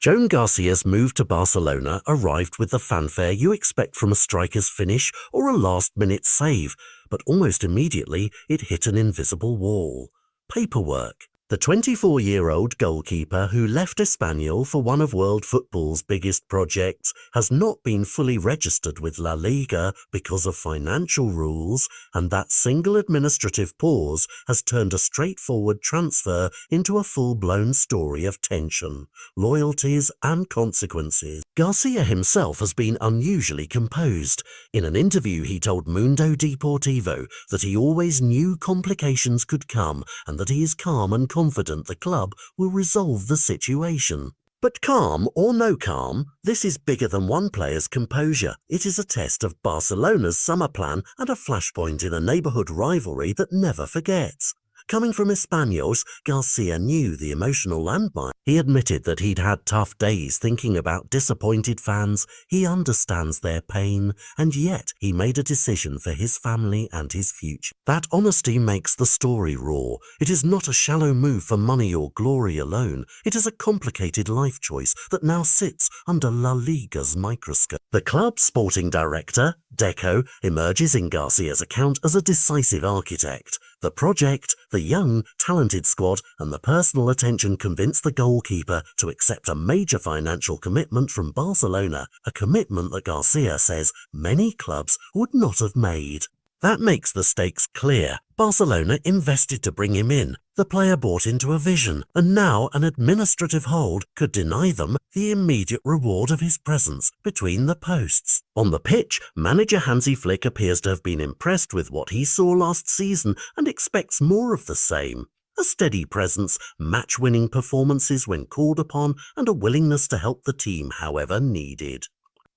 Joan Garcia's move to Barcelona arrived with the fanfare you expect from a striker's finish or a last-minute save, but almost immediately it hit an invisible wall. Paperwork. The 24-year-old goalkeeper who left Espanyol for one of world football's biggest projects has not been fully registered with La Liga because of financial rules, and that single administrative pause has turned a straightforward transfer into a full-blown story of tension, loyalties and consequences. Garcia himself has been unusually composed. In an interview he told Mundo Deportivo that he always knew complications could come and that he is calm and confident the club will resolve the situation. But calm or no calm, this is bigger than one player's composure. It is a test of Barcelona's summer plan and a flashpoint in a neighbourhood rivalry that never forgets. Coming from Espanyol, Garcia knew the emotional landmine. He admitted that he'd had tough days thinking about disappointed fans, he understands their pain, and yet he made a decision for his family and his future. That honesty makes the story raw. It is not a shallow move for money or glory alone. It is a complicated life choice that now sits under La Liga's microscope. The club's sporting director, Deco, emerges in Garcia's account as a decisive architect. The project, the young, talented squad, and the personal attention convinced the goalkeeper to accept a major financial commitment from Barcelona, a commitment that Garcia says many clubs would not have made. That makes the stakes clear. Barcelona invested to bring him in. The player bought into a vision, and now an administrative hold could deny them the immediate reward of his presence between the posts. On the pitch, manager Hansi Flick appears to have been impressed with what he saw last season and expects more of the same. A steady presence, match-winning performances when called upon, and a willingness to help the team however needed.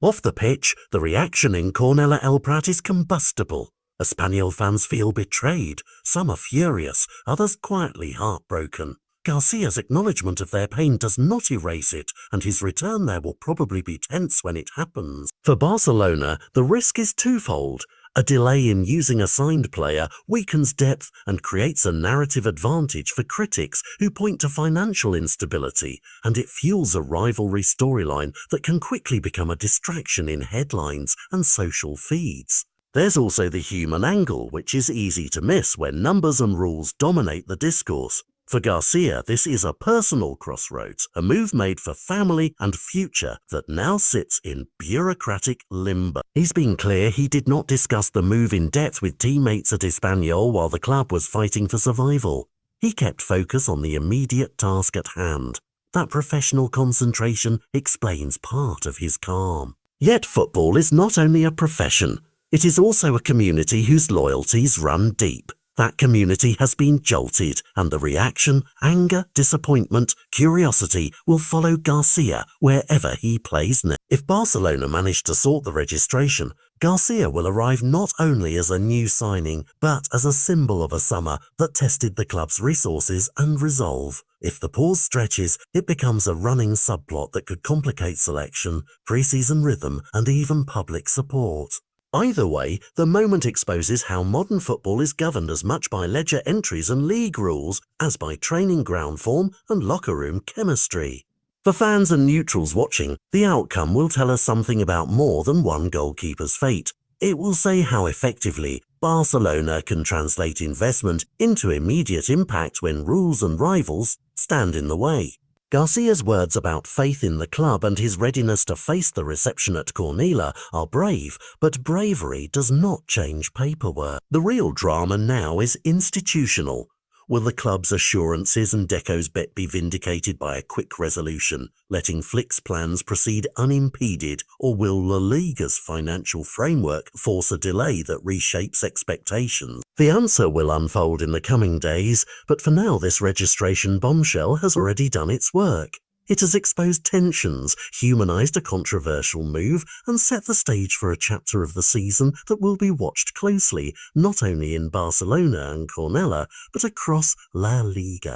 Off the pitch, the reaction in Cornellà El Prat is combustible. Espanyol fans feel betrayed. Some are furious, others quietly heartbroken. Garcia's acknowledgement of their pain does not erase it, and his return there will probably be tense when it happens. For Barcelona, the risk is twofold. A delay in using a signed player weakens depth and creates a narrative advantage for critics who point to financial instability, and it fuels a rivalry storyline that can quickly become a distraction in headlines and social feeds. There's also the human angle, which is easy to miss when numbers and rules dominate the discourse. For Garcia, this is a personal crossroads, a move made for family and future that now sits in bureaucratic limbo. He's been clear he did not discuss the move in depth with teammates at Espanyol while the club was fighting for survival. He kept focus on the immediate task at hand. That professional concentration explains part of his calm. Yet football is not only a profession. It is also a community whose loyalties run deep. That community has been jolted, and the reaction, anger, disappointment, curiosity will follow Garcia wherever he plays next. If Barcelona manage to sort the registration, Garcia will arrive not only as a new signing, but as a symbol of a summer that tested the club's resources and resolve. If the pause stretches, it becomes a running subplot that could complicate selection, pre-season rhythm, and even public support. Either way, the moment exposes how modern football is governed as much by ledger entries and league rules as by training ground form and locker room chemistry. For fans and neutrals watching, the outcome will tell us something about more than one goalkeeper's fate. It will say how effectively Barcelona can translate investment into immediate impact when rules and rivals stand in the way. Garcia's words about faith in the club and his readiness to face the reception at Cornellà are brave, but bravery does not change paperwork. The real drama now is institutional. Will the club's assurances and Deco's bet be vindicated by a quick resolution, letting Flick's plans proceed unimpeded, or will La Liga's financial framework force a delay that reshapes expectations? The answer will unfold in the coming days, but for now this registration bombshell has already done its work. It has exposed tensions, humanized a controversial move, and set the stage for a chapter of the season that will be watched closely, not only in Barcelona and Cornellà, but across La Liga.